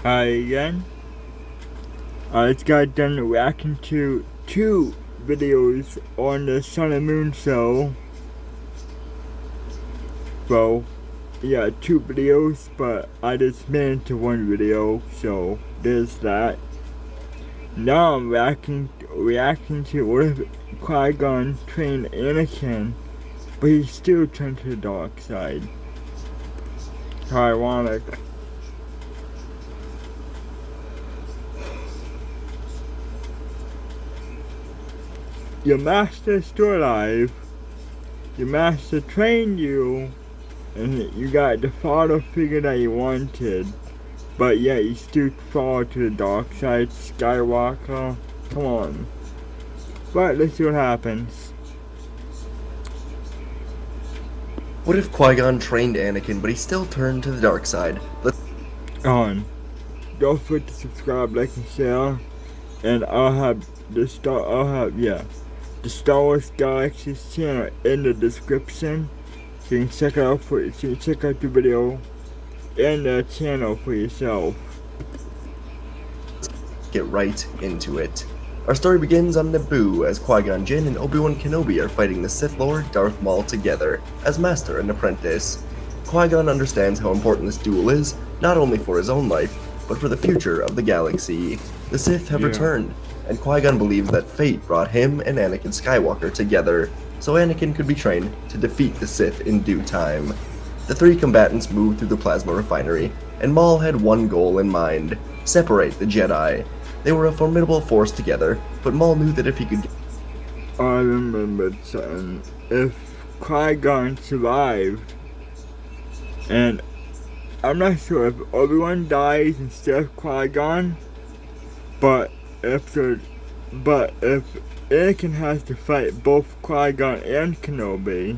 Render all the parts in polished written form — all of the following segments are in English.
Hi again. I just got done reacting to two videos on the Sun and Moon show. Well, yeah, two videos, but I just made into one video, so there's that. Now I'm reacting to what if Qui Gon trained Anakin, but he still turned to the dark side. How ironic. Your master is still alive. Your master trained you, and you got the father figure that you wanted, but yet you still fall to the dark side, Skywalker. Come on. But let's see what happens. What if Qui-Gon trained Anakin, but he still turned to the dark side? On. Don't forget to subscribe, like, and share. And I'll have the Star Wars Galaxies channel in the description, so you can check out the video and the channel for yourself. Get right into it. Our story begins on Naboo as Qui-Gon Jinn and Obi-Wan Kenobi are fighting the Sith Lord Darth Maul together as master and apprentice. Qui-Gon understands how important this duel is, not only for his own life, but for the future of the galaxy. The Sith have returned, and Qui-Gon believes that fate brought him and Anakin Skywalker together, so Anakin could be trained to defeat the Sith in due time. The three combatants moved through the plasma refinery, and Maul had one goal in mind: separate the Jedi. They were a formidable force together, but Maul knew that if he could... I remembered something. If Qui-Gon survived, and I'm not sure if Obi-Wan dies instead of Qui-Gon, but if Anakin has to fight both Qui-Gon and Kenobi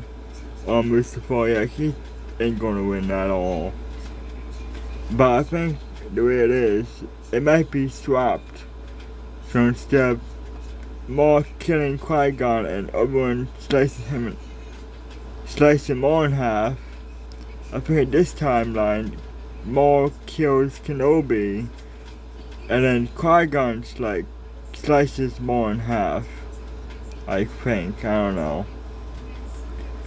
on Mustafar, he ain't gonna win at all. But I think the way it is, it might be swapped. So instead of Maul killing Qui-Gon and Obi-Wan slicing Maul in half, I think this timeline, Maul kills Kenobi, and then Qui-Gon slices Maul in half. I think, I don't know.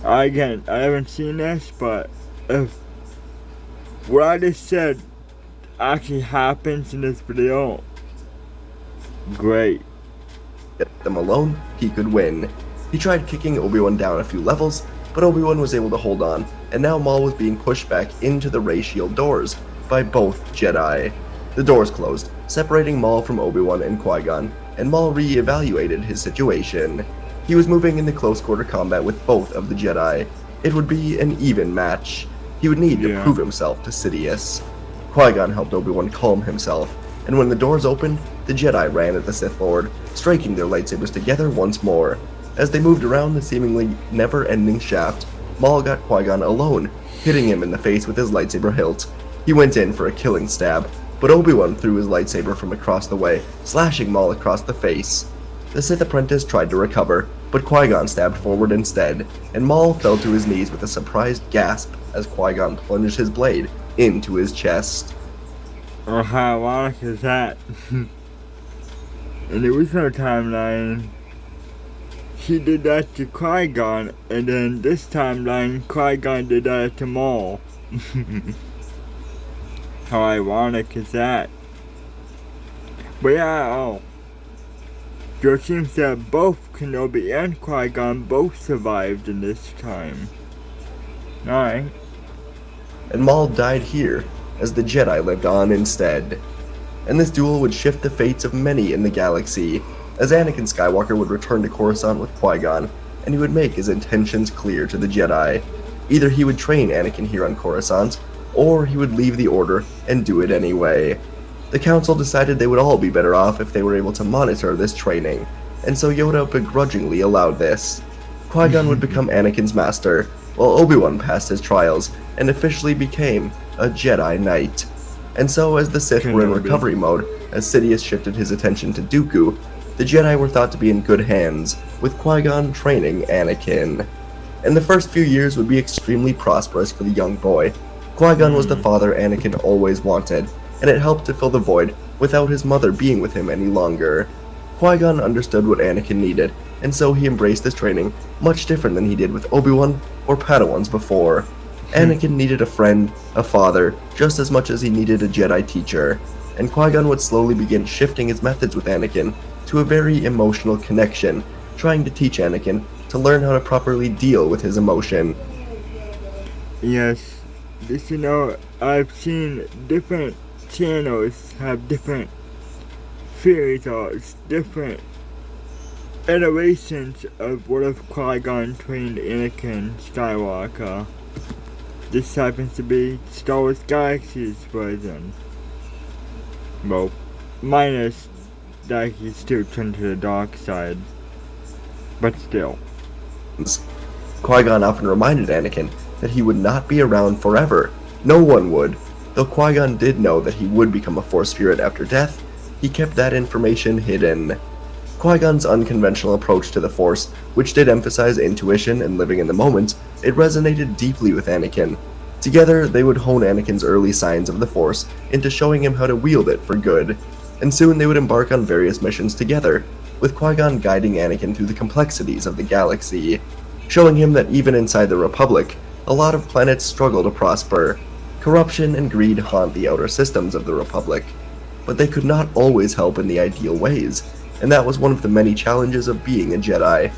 I haven't seen this, but if what I just said actually happens in this video, great. get them alone, he could win. He tried kicking Obi-Wan down a few levels, but Obi-Wan was able to hold on, and now Maul was being pushed back into the ray shield doors by both Jedi. The doors closed, separating Maul from Obi-Wan and Qui-Gon, and Maul re-evaluated his situation. He was moving into close-quarter combat with both of the Jedi. It would be an even match. He would need to prove himself to Sidious. Qui-Gon helped Obi-Wan calm himself, and when the doors opened, the Jedi ran at the Sith Lord, striking their lightsabers together once more. As they moved around the seemingly never-ending shaft, Maul got Qui-Gon alone, hitting him in the face with his lightsaber hilt. He went in for a killing stab, but Obi-Wan threw his lightsaber from across the way, slashing Maul across the face. The Sith apprentice tried to recover, but Qui-Gon stabbed forward instead, and Maul fell to his knees with a surprised gasp as Qui-Gon plunged his blade into his chest. Oh, how ironic is that? In the original timeline, he did that to Qui-Gon, and then this timeline, Qui-Gon did that to Maul. How ironic is that? But yeah, so it seems that both Kenobi and Qui-Gon both survived in this time. Alright. And Maul died here, as the Jedi lived on instead. And this duel would shift the fates of many in the galaxy, as Anakin Skywalker would return to Coruscant with Qui-Gon, and he would make his intentions clear to the Jedi. Either he would train Anakin here on Coruscant, or he would leave the Order and do it anyway. The Council decided they would all be better off if they were able to monitor this training, and so Yoda begrudgingly allowed this. Qui-Gon would become Anakin's master, while Obi-Wan passed his trials and officially became a Jedi Knight. And so, as the Sith were in recovery mode, as Sidious shifted his attention to Dooku, the Jedi were thought to be in good hands, with Qui-Gon training Anakin. And the first few years would be extremely prosperous for the young boy. Qui-Gon was the father Anakin always wanted, and it helped to fill the void without his mother being with him any longer. Qui-Gon understood what Anakin needed, and so he embraced this training much different than he did with Obi-Wan or Padawans before. Anakin needed a friend, a father, just as much as he needed a Jedi teacher, and Qui-Gon would slowly begin shifting his methods with Anakin to a very emotional connection, trying to teach Anakin to learn how to properly deal with his emotion. Yes, this, I've seen different channels have different theory thoughts, different iterations of what if Qui-Gon trained Anakin Skywalker. This happens to be Star Wars Galaxy's version. Well, minus that he still turned to the dark side. But still. Qui-Gon often reminded Anakin that he would not be around forever. No one would. Though Qui-Gon did know that he would become a Force spirit after death, he kept that information hidden. Qui-Gon's unconventional approach to the Force, which did emphasize intuition and living in the moment, it resonated deeply with Anakin. Together, they would hone Anakin's early signs of the Force into showing him how to wield it for good, and soon they would embark on various missions together, with Qui-Gon guiding Anakin through the complexities of the galaxy, showing him that even inside the Republic, a lot of planets struggle to prosper. Corruption and greed haunt the outer systems of the Republic, but they could not always help in the ideal ways, and that was one of the many challenges of being a Jedi.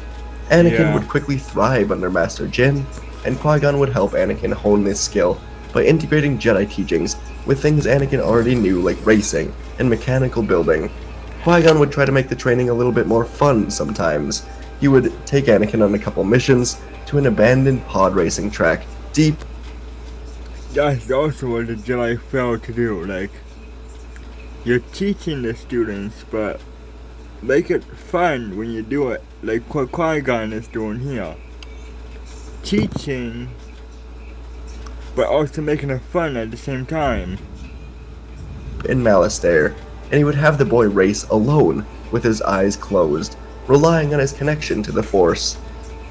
Anakin would quickly thrive under Master Jin, and Qui-Gon would help Anakin hone this skill by integrating Jedi teachings with things Anakin already knew like racing and mechanical building. Qui-Gon would try to make the training a little bit more fun sometimes. He would take Anakin on a couple missions to an abandoned pod racing track deep. That's also what the Jedi failed to do, you're teaching the students, but make it fun when you do it, like what Qui-Gon is doing here. Teaching, but also making it fun at the same time. In Malastare, and he would have the boy race alone, with his eyes closed, relying on his connection to the Force.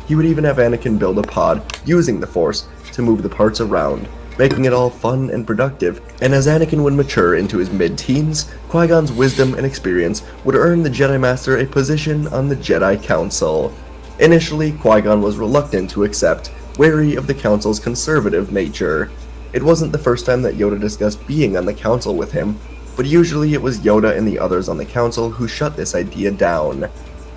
He would even have Anakin build a pod using the Force to move the parts around, making it all fun and productive, and as Anakin would mature into his mid-teens, Qui-Gon's wisdom and experience would earn the Jedi Master a position on the Jedi Council. Initially, Qui-Gon was reluctant to accept, wary of the Council's conservative nature. It wasn't the first time that Yoda discussed being on the Council with him, but usually it was Yoda and the others on the Council who shut this idea down.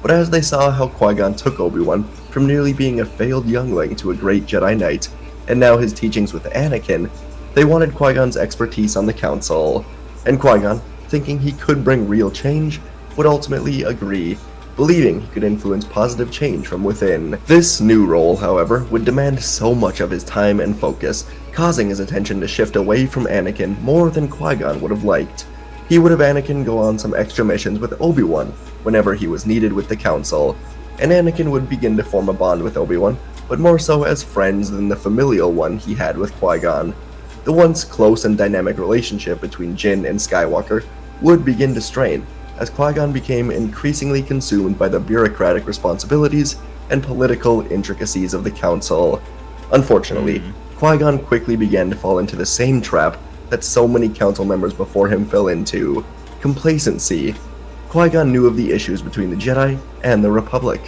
But as they saw how Qui-Gon took Obi-Wan from nearly being a failed youngling to a great Jedi Knight, and now his teachings with Anakin, they wanted Qui-Gon's expertise on the Council. And Qui-Gon, thinking he could bring real change, would ultimately agree, believing he could influence positive change from within. This new role, however, would demand so much of his time and focus, causing his attention to shift away from Anakin more than Qui-Gon would have liked. He would have Anakin go on some extra missions with Obi-Wan whenever he was needed with the Council, and Anakin would begin to form a bond with Obi-Wan, but more so as friends than the familial one he had with Qui-Gon. The once close and dynamic relationship between Jin and Skywalker would begin to strain, as Qui-Gon became increasingly consumed by the bureaucratic responsibilities and political intricacies of the Council. Unfortunately, Qui-Gon quickly began to fall into the same trap that so many Council members before him fell into: complacency. Qui-Gon knew of the issues between the Jedi and the Republic,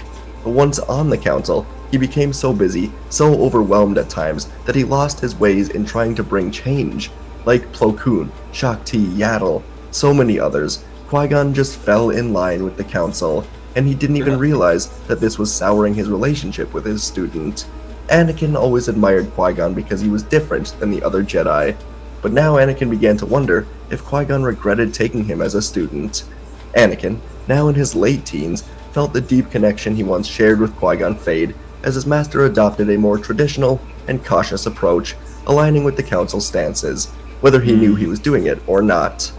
but once on the Council, he became so busy, so overwhelmed at times, that he lost his ways in trying to bring change. Like Plo Koon, Shaak Ti, Yaddle, so many others, Qui-Gon just fell in line with the Council, and he didn't even realize that this was souring his relationship with his student. Anakin always admired Qui-Gon because he was different than the other Jedi, but now Anakin began to wonder if Qui-Gon regretted taking him as a student. Anakin, now in his late teens, felt the deep connection he once shared with Qui-Gon fade as his master adopted a more traditional and cautious approach, aligning with the Council's stances, whether he knew he was doing it or not.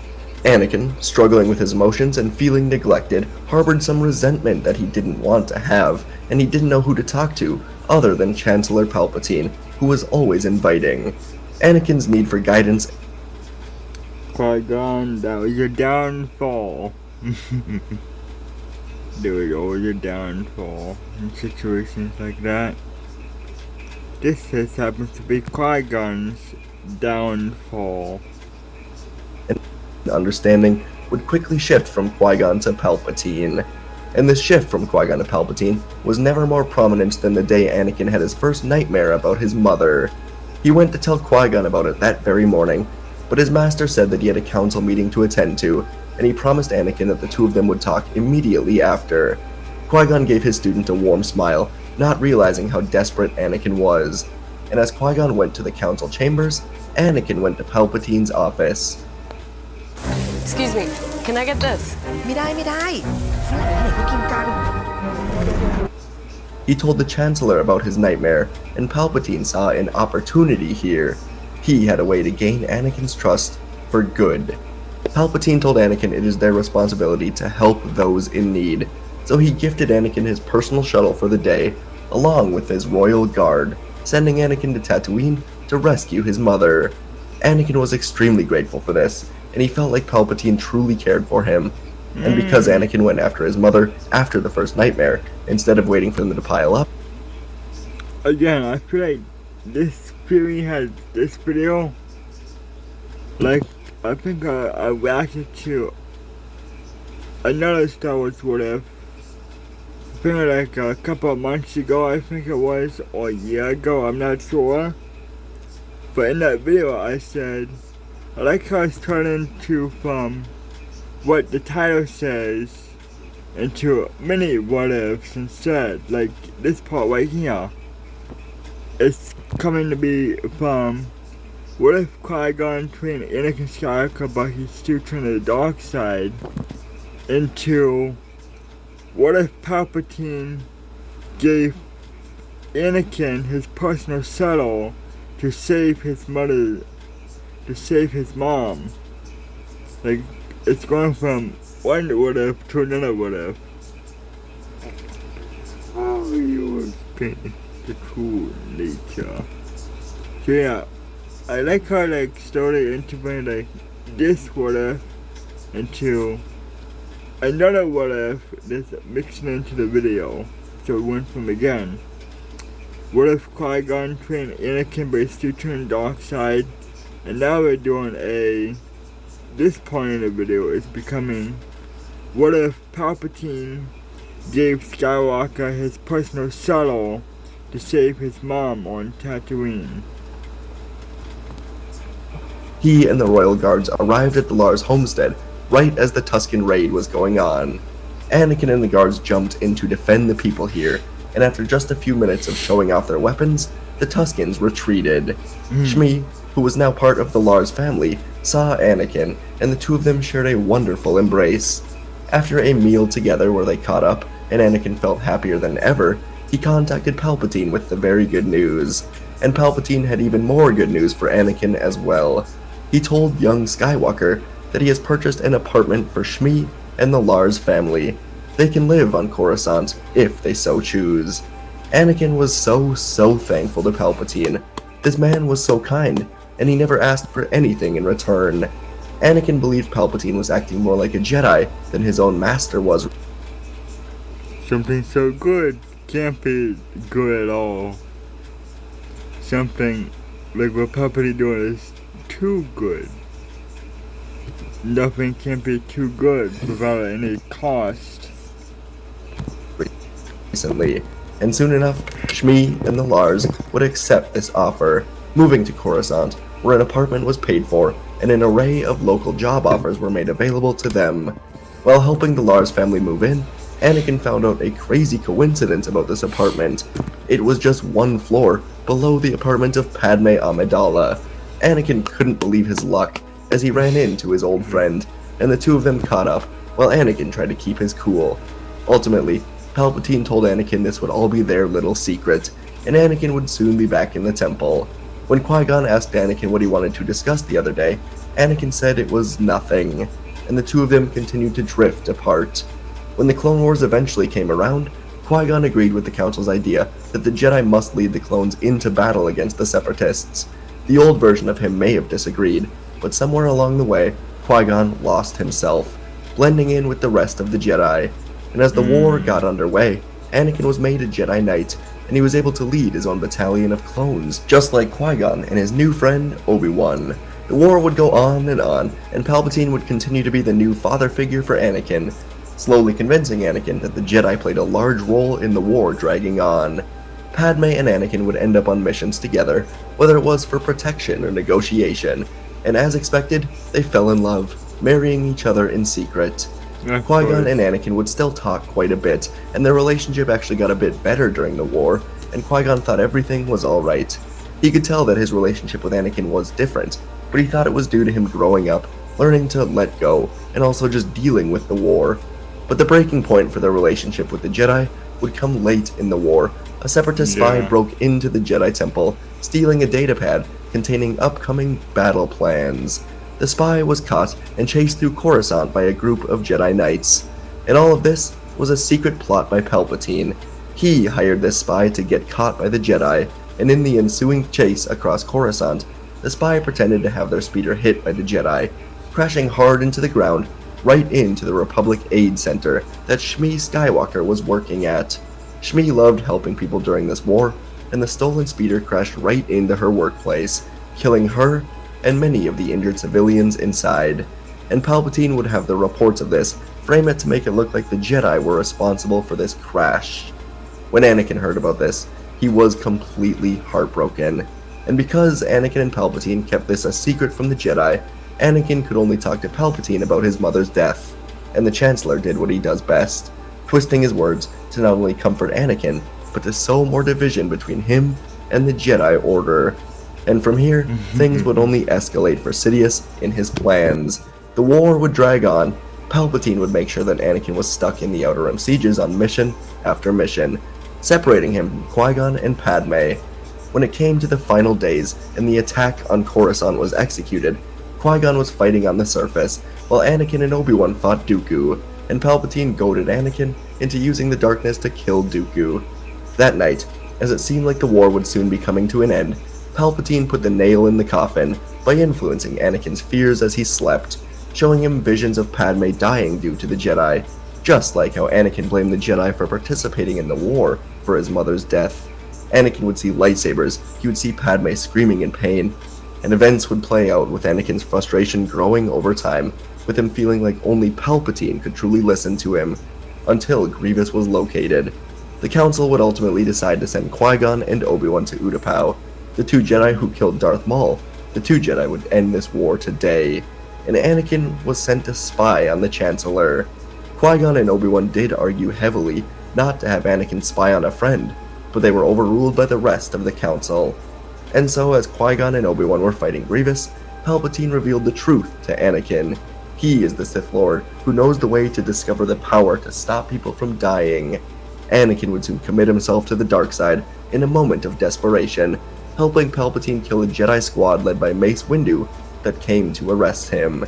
Anakin, struggling with his emotions and feeling neglected, harbored some resentment that he didn't want to have, and he didn't know who to talk to other than Chancellor Palpatine, who was always inviting. Anakin's need for guidance. Qui-Gon, that was your downfall. Dude, always your downfall in situations like that. This just happens to be Qui-Gon's downfall. understanding would quickly shift from Qui-Gon to Palpatine. And this shift from Qui-Gon to Palpatine was never more prominent than the day Anakin had his first nightmare about his mother. He went to tell Qui-Gon about it that very morning, but his master said that he had a council meeting to attend to, and he promised Anakin that the two of them would talk immediately after. Qui-Gon gave his student a warm smile, not realizing how desperate Anakin was. And as Qui-Gon went to the council chambers, Anakin went to Palpatine's office. Excuse me, can I get this? ไม่ได้ฝรั่งที่ไหนเขากินกัน He told the Chancellor about his nightmare, and Palpatine saw an opportunity here. He had a way to gain Anakin's trust for good. Palpatine told Anakin it is their responsibility to help those in need, so he gifted Anakin his personal shuttle for the day, along with his royal guard, sending Anakin to Tatooine to rescue his mother. Anakin was extremely grateful for this, and he felt like Palpatine truly cared for him. And because Anakin went after his mother after the first nightmare, instead of waiting for them to pile up, Again, I feel like this theory has this video. Like, I think I reacted to another Star Wars What If. I think like a couple of months ago, I think it was, or a year ago, I'm not sure. But in that video, I said, I like how it's turned into from what the title says into many what ifs instead. Like this part right here. It's coming to be from what if Qui-Gon trained Anakin Skywalker but he's still turning to the dark side, into what if Palpatine gave Anakin his personal shuttle to save his mother, to save his mom. Like, it's going from one what if to another what if. Oh, you were painting the true nature. So yeah, I like how like slowly integrating like this what if into another what if that's mixing into the video. So it went from again, what if Qui-Gon trained Anakin but he still turned dark side, and now we're doing this point in the video is becoming what if Palpatine gave Skywalker his personal shuttle to save his mom on Tatooine. he and the royal guards arrived at the Lars homestead right as the Tusken raid was going on. Anakin and the guards jumped in to defend the people here, and after just a few minutes of showing off their weapons, the Tuskens retreated. Shmi, who was now part of the Lars family, saw Anakin, and the two of them shared a wonderful embrace. After a meal together where they caught up, and Anakin felt happier than ever, he contacted Palpatine with the very good news. And Palpatine had even more good news for Anakin as well. He told young Skywalker that he has purchased an apartment for Shmi and the Lars family. They can live on Coruscant if they so choose. Anakin was so thankful to Palpatine. This man was so kind, and he never asked for anything in return. Anakin believed Palpatine was acting more like a Jedi than his own master was. Something so good can't be good at all. Something like what Palpatine doing is too good. Nothing can be too good without any cost. Recently, and soon enough, Shmi and the Lars would accept this offer, moving to Coruscant, where an apartment was paid for, and an array of local job offers were made available to them. While helping the Lars family move in, Anakin found out a crazy coincidence about this apartment. It was just one floor below the apartment of Padme Amidala. Anakin couldn't believe his luck as he ran into his old friend, and the two of them caught up, while Anakin tried to keep his cool. Ultimately, Palpatine told Anakin this would all be their little secret, and Anakin would soon be back in the temple. When Qui-Gon asked Anakin what he wanted to discuss the other day, Anakin said it was nothing, and the two of them continued to drift apart. When the Clone Wars eventually came around, Qui-Gon agreed with the Council's idea that the Jedi must lead the clones into battle against the Separatists. The old version of him may have disagreed, but somewhere along the way, Qui-Gon lost himself, blending in with the rest of the Jedi. And as the war got underway, Anakin was made a Jedi Knight, and he was able to lead his own battalion of clones, just like Qui-Gon and his new friend, Obi-Wan. The war would go on, and Palpatine would continue to be the new father figure for Anakin, slowly convincing Anakin that the Jedi played a large role in the war dragging on. Padme and Anakin would end up on missions together, whether it was for protection or negotiation, and as expected, they fell in love, marrying each other in secret. Qui-Gon and Anakin would still talk quite a bit, and their relationship actually got a bit better during the war, and Qui-Gon thought everything was alright. He could tell that his relationship with Anakin was different, but he thought it was due to him growing up, learning to let go, and also just dealing with the war. But the breaking point for their relationship with the Jedi would come late in the war. A separatist spy broke into the Jedi Temple, stealing a datapad containing upcoming battle plans. The spy was caught and chased through Coruscant by a group of Jedi Knights. And all of this was a secret plot by Palpatine. He hired this spy to get caught by the Jedi, and in the ensuing chase across Coruscant, the spy pretended to have their speeder hit by the Jedi, crashing hard into the ground, right into the Republic Aid Center that Shmi Skywalker was working at. Shmi loved helping people during this war, and the stolen speeder crashed right into her workplace, killing her and many of the injured civilians inside. And Palpatine would have the reports of this frame it to make it look like the Jedi were responsible for this crash. When Anakin heard about this, he was completely heartbroken. And because Anakin and Palpatine kept this a secret from the Jedi, Anakin could only talk to Palpatine about his mother's death, and the Chancellor did what he does best, twisting his words to not only comfort Anakin, but to sow more division between him and the Jedi Order. And from here, things would only escalate for Sidious in his plans. The war would drag on. Palpatine would make sure that Anakin was stuck in the Outer Rim sieges on mission after mission, separating him from Qui-Gon and Padme. When it came to the final days and the attack on Coruscant was executed, Qui-Gon was fighting on the surface, while Anakin and Obi-Wan fought Dooku, and Palpatine goaded Anakin into using the darkness to kill Dooku. That night, as it seemed like the war would soon be coming to an end, Palpatine put the nail in the coffin by influencing Anakin's fears as he slept, showing him visions of Padme dying due to the Jedi, just like how Anakin blamed the Jedi for participating in the war for his mother's death. Anakin would see lightsabers, he would see Padme screaming in pain, and events would play out with Anakin's frustration growing over time, with him feeling like only Palpatine could truly listen to him, until Grievous was located. The Council would ultimately decide to send Qui-Gon and Obi-Wan to Utapau, the two Jedi who killed Darth Maul. The two Jedi would end this war today, and Anakin was sent to spy on the Chancellor. Qui-Gon and Obi-Wan did argue heavily not to have Anakin spy on a friend, but they were overruled by the rest of the Council. And so as Qui-Gon and Obi-Wan were fighting Grievous, Palpatine revealed the truth to Anakin. He is the Sith Lord who knows the way to discover the power to stop people from dying. Anakin would soon commit himself to the dark side in a moment of desperation, helping Palpatine kill a Jedi squad led by Mace Windu that came to arrest him.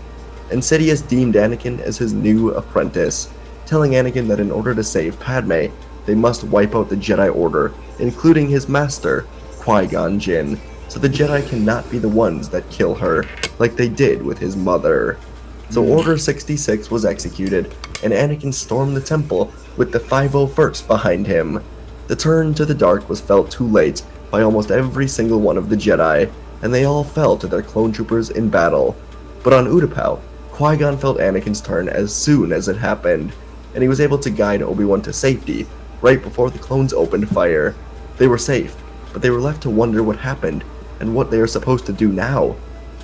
And Sidious deemed Anakin as his new apprentice, telling Anakin that in order to save Padme, they must wipe out the Jedi Order, including his master, Qui-Gon Jinn, so the Jedi cannot be the ones that kill her, like they did with his mother. So Order 66 was executed, and Anakin stormed the temple with the 501st behind him. The turn to the dark was felt too late by almost every single one of the Jedi, and they all fell to their clone troopers in battle. But on Utapau, Qui-Gon felt Anakin's turn as soon as it happened, and he was able to guide Obi-Wan to safety right before the clones opened fire. They were safe, but they were left to wonder what happened and what they are supposed to do now.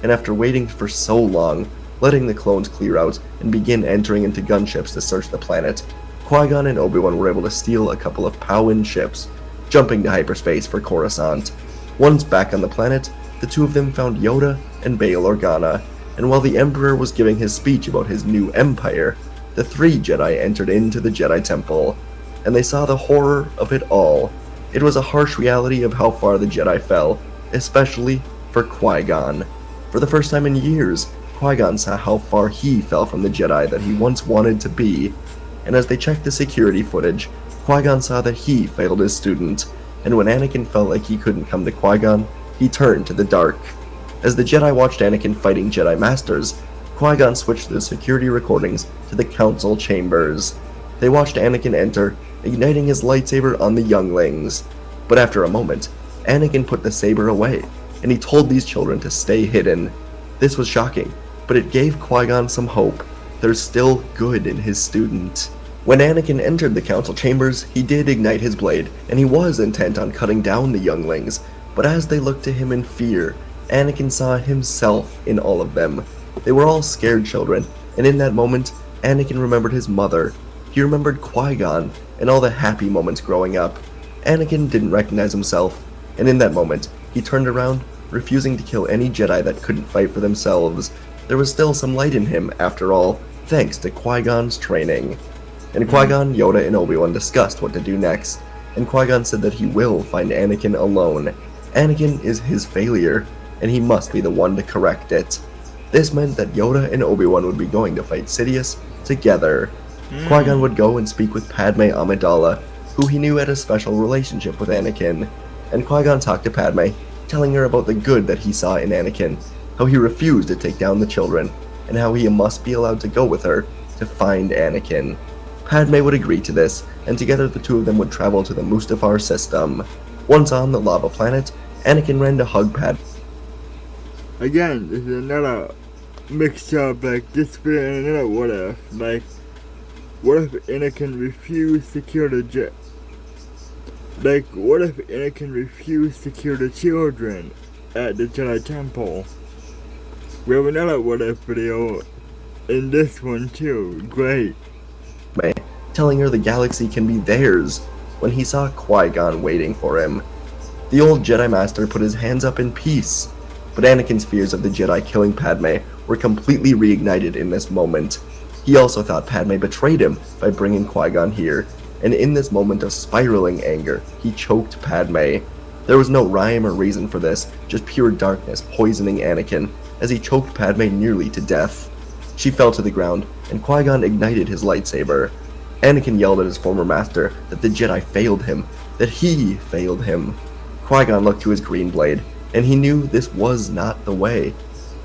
And after waiting for so long, letting the clones clear out and begin entering into gunships to search the planet, Qui-Gon and Obi-Wan were able to steal a couple of Powin ships, jumping to hyperspace for Coruscant. Once back on the planet, the two of them found Yoda and Bail Organa, and while the Emperor was giving his speech about his new empire, the three Jedi entered into the Jedi Temple, and they saw the horror of it all. It was a harsh reality of how far the Jedi fell, especially for Qui-Gon. For the first time in years, Qui-Gon saw how far he fell from the Jedi that he once wanted to be, and as they checked the security footage, Qui-Gon saw that he failed his student, and when Anakin felt like he couldn't come to Qui-Gon, he turned to the dark. As the Jedi watched Anakin fighting Jedi Masters, Qui-Gon switched the security recordings to the Council chambers. They watched Anakin enter, igniting his lightsaber on the younglings. But after a moment, Anakin put the saber away, and he told these children to stay hidden. This was shocking, but it gave Qui-Gon some hope. There's still good in his student. When Anakin entered the council chambers, he did ignite his blade, and he was intent on cutting down the younglings, but as they looked to him in fear, Anakin saw himself in all of them. They were all scared children, and in that moment, Anakin remembered his mother. He remembered Qui-Gon, and all the happy moments growing up. Anakin didn't recognize himself, and in that moment, he turned around, refusing to kill any Jedi that couldn't fight for themselves. There was still some light in him, after all, thanks to Qui-Gon's training. And Qui-Gon, Yoda, and Obi-Wan discussed what to do next, and Qui-Gon said that he will find Anakin alone. Anakin is his failure, and he must be the one to correct it. This meant that Yoda and Obi-Wan would be going to fight Sidious together. Qui-Gon would go and speak with Padme Amidala, who he knew had a special relationship with Anakin, and Qui-Gon talked to Padme, telling her about the good that he saw in Anakin, how he refused to take down the children, and how he must be allowed to go with her to find Anakin. Padme would agree to this, and together the two of them would travel to the Mustafar system. Once on the lava planet, Anakin ran to hug Padme. Again, this is another mixed up, like, this being another what if. Like, what if Anakin refused to kill the jet? Like, what if Anakin refused to kill the children at the Jedi Temple? We have another what if video in this one too. Great. Telling her the galaxy can be theirs when he saw Qui-Gon waiting for him. The old Jedi Master put his hands up in peace, but Anakin's fears of the Jedi killing Padme were completely reignited in this moment. He also thought Padme betrayed him by bringing Qui-Gon here, and in this moment of spiraling anger, he choked Padme. There was no rhyme or reason for this, just pure darkness poisoning Anakin as he choked Padme nearly to death. She fell to the ground, and Qui-Gon ignited his lightsaber. Anakin yelled at his former master that the Jedi failed him, that he failed him. Qui-Gon looked to his green blade, and he knew this was not the way.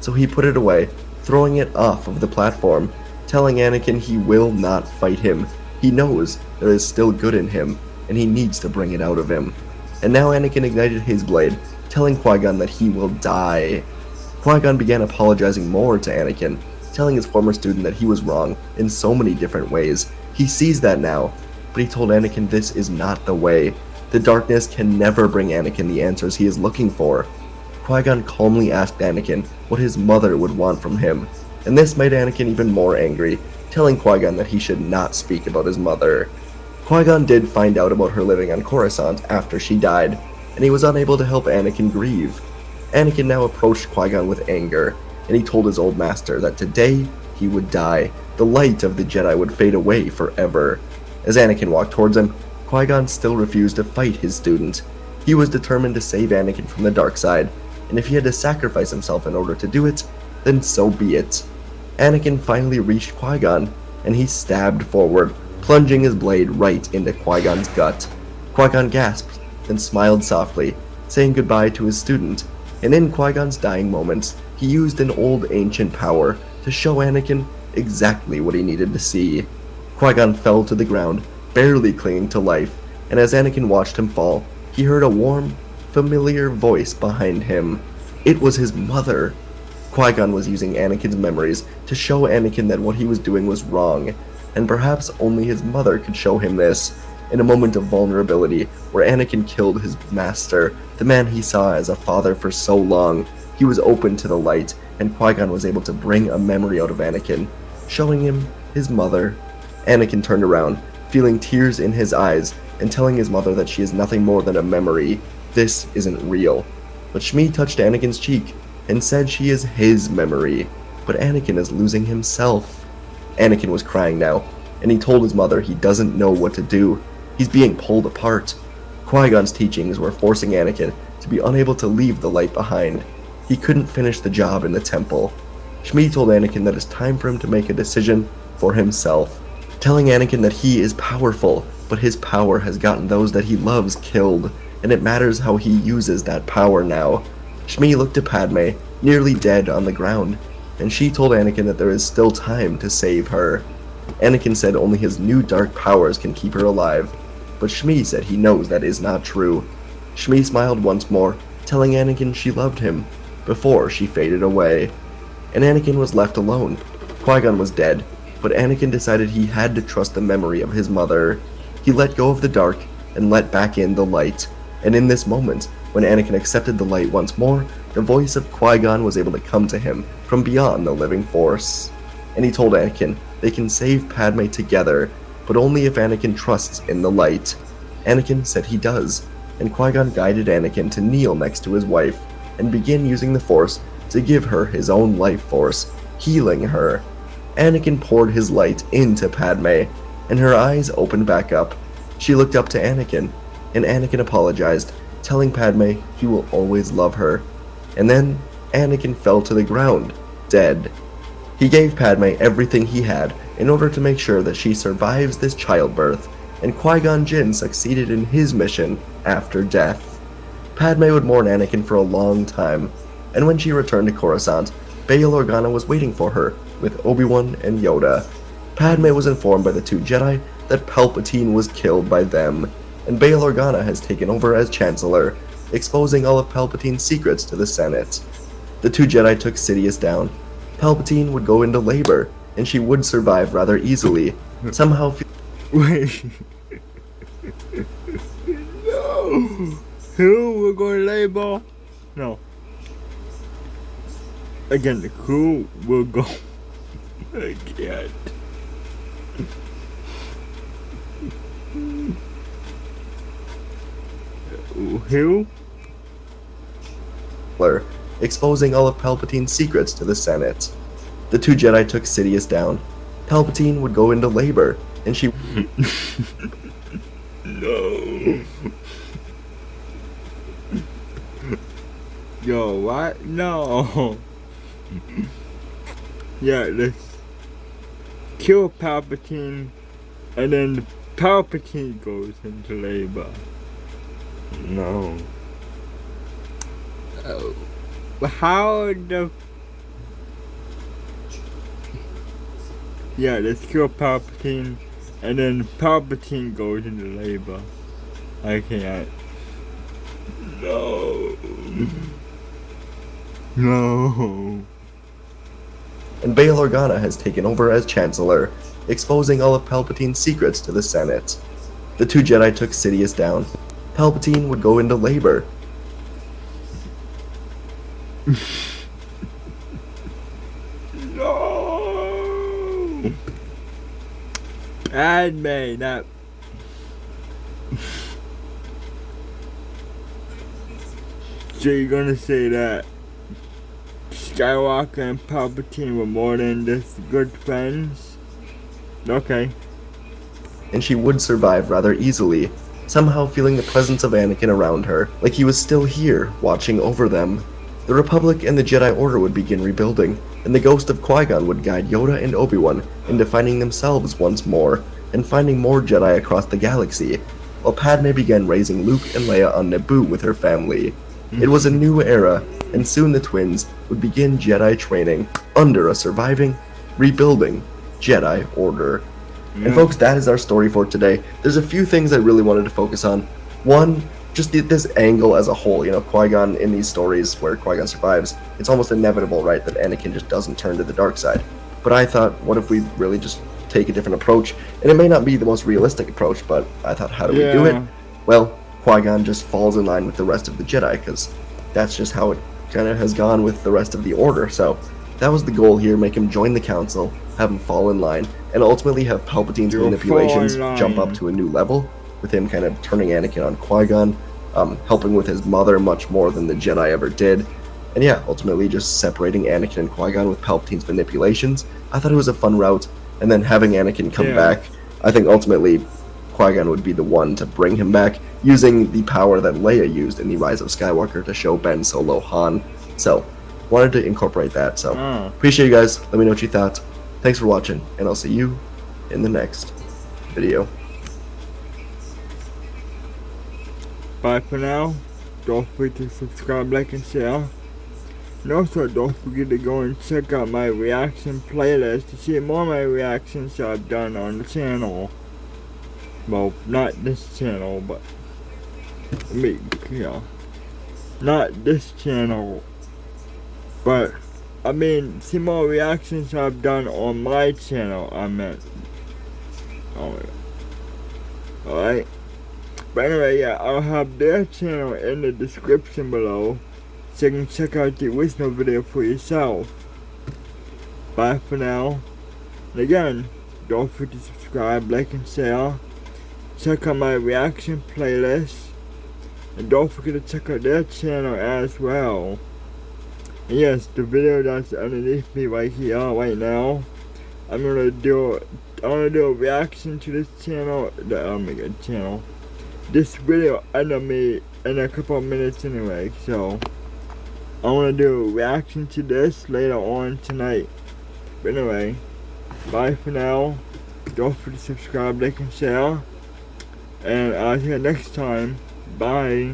So he put it away, throwing it off of the platform, telling Anakin he will not fight him. He knows there is still good in him, and he needs to bring it out of him. And now Anakin ignited his blade, telling Qui-Gon that he will die. Qui-Gon began apologizing more to Anakin, telling his former student that he was wrong in so many different ways. He sees that now, but he told Anakin this is not the way. The darkness can never bring Anakin the answers he is looking for. Qui-Gon calmly asked Anakin what his mother would want from him, and this made Anakin even more angry, telling Qui-Gon that he should not speak about his mother. Qui-Gon did find out about her living on Coruscant after she died, and he was unable to help Anakin grieve. Anakin now approached Qui-Gon with anger, and he told his old master that today he would die. The light of the Jedi would fade away forever. As Anakin walked towards him, Qui-Gon still refused to fight his student. He was determined to save Anakin from the dark side, and if he had to sacrifice himself in order to do it, then so be it. Anakin finally reached Qui-Gon, and he stabbed forward, plunging his blade right into Qui-Gon's gut. Qui-Gon gasped, then smiled softly, saying goodbye to his student, and in Qui-Gon's dying moments, he used an old ancient power to show Anakin exactly what he needed to see. Qui-Gon fell to the ground, barely clinging to life, and as Anakin watched him fall, he heard a warm, familiar voice behind him. It was his mother. Qui-Gon was using Anakin's memories to show Anakin that what he was doing was wrong, and perhaps only his mother could show him this. In a moment of vulnerability, where Anakin killed his master, the man he saw as a father for so long, he was open to the light, and Qui-Gon was able to bring a memory out of Anakin, showing him his mother. Anakin turned around, feeling tears in his eyes, and telling his mother that she is nothing more than a memory. This isn't real. But Shmi touched Anakin's cheek, and said she is his memory, but Anakin is losing himself. Anakin was crying now, and he told his mother he doesn't know what to do. He's being pulled apart. Qui-Gon's teachings were forcing Anakin to be unable to leave the light behind. He couldn't finish the job in the temple. Shmi told Anakin that it's time for him to make a decision for himself, telling Anakin that he is powerful, but his power has gotten those that he loves killed, and it matters how he uses that power now. Shmi looked to Padme, nearly dead on the ground, and she told Anakin that there is still time to save her. Anakin said only his new dark powers can keep her alive, but Shmi said he knows that is not true. Shmi smiled once more, telling Anakin she loved him, before she faded away. and Anakin was left alone. Qui-Gon was dead, but Anakin decided he had to trust the memory of his mother. He let go of the dark and let back in the light, and in this moment, when Anakin accepted the light once more, the voice of Qui-Gon was able to come to him from beyond the living force. And he told Anakin they can save Padme together, but only if Anakin trusts in the light. Anakin said he does, and Qui-Gon guided Anakin to kneel next to his wife and begin using the Force to give her his own life force, healing her. Anakin poured his light into Padme, and her eyes opened back up. She looked up to Anakin, and Anakin apologized, telling Padme he will always love her. And then Anakin fell to the ground, dead. He gave Padme everything he had in order to make sure that she survives this childbirth, and Qui-Gon Jinn succeeded in his mission after death. Padme would mourn Anakin for a long time, and when she returned to Coruscant, Bail Organa was waiting for her with Obi-Wan and Yoda. Padme was informed by the two Jedi that Palpatine was killed by them, and Bail Organa has taken over as Chancellor, exposing all of Palpatine's secrets to the Senate. The two Jedi took Sidious down. Palpatine would go into labor, and she would survive rather easily, somehow Wait. No. Who will go to labor? No. Again, the crew will go. I can't. Who? Exposing all of Palpatine's secrets to the Senate. The two Jedi took Sidious down. Palpatine would go into labor, and she... No. Yo, what? No. Yeah, let's kill Palpatine, and then Palpatine goes into labor. No. Oh. How the... Yeah, let's kill Palpatine, and then Palpatine goes into labor. I can't. No. No. And Bail Organa has taken over as Chancellor, exposing all of Palpatine's secrets to the Senate. The two Jedi took Sidious down. Palpatine would go into labor. No. Padme, not. So you're gonna say that Skywalker and Palpatine were more than just good friends? Okay. And she would survive rather easily, somehow feeling the presence of Anakin around her, like he was still here, watching over them. The Republic and the Jedi Order would begin rebuilding, and the ghost of Qui-Gon would guide Yoda and Obi-Wan into finding themselves once more, and finding more Jedi across the galaxy, while Padme began raising Luke and Leia on Naboo with her family. It was a new era, and soon the twins would begin Jedi training under a surviving, rebuilding Jedi Order. And folks, that is our story for today. There's a few things I really wanted to focus on. One, just this angle as a whole. You know, Qui-Gon in these stories where Qui-Gon survives, it's almost inevitable, right, that Anakin just doesn't turn to the dark side. But I thought, what if we really just take a different approach? And it may not be the most realistic approach, but I thought, how do we do it? Well, Qui-Gon just falls in line with the rest of the Jedi, because that's just how it kind of has gone with the rest of the Order. So that was the goal here, make him join the Council, have him fall in line, and ultimately have Palpatine's manipulations jump up to a new level, with him kind of turning Anakin on Qui-Gon, helping with his mother much more than the Jedi ever did, and yeah, ultimately just separating Anakin and Qui-Gon with Palpatine's manipulations. I thought it was a fun route, and then having Anakin come back, I think ultimately Qui-Gon would be the one to bring him back, using the power that Leia used in The Rise of Skywalker to show Ben Solo Han. So, wanted to incorporate that, so appreciate you guys. Let me know what you thought. Thanks for watching, and I'll see you in the next video. Bye for now. Don't forget to subscribe, like, and share. And also don't forget to go and check out my reaction playlist to see more of my reactions that I've done on the channel. Well, not this channel, but not this channel, but see more reactions I've done on my channel, I meant. Alright. But anyway, yeah, I'll have their channel in the description below, so you can check out the original video for yourself. Bye for now. And again, don't forget to subscribe, like, and share. Check out my reaction playlist. And don't forget to check out their channel as well. And yes, the video that's underneath me right here, right now, I'm gonna do a reaction to this channel, this video under me in a couple of minutes anyway, so I wanna do a reaction to this later on tonight. But anyway, bye for now. Don't forget to subscribe, like, and share. And I'll see you next time. Bye.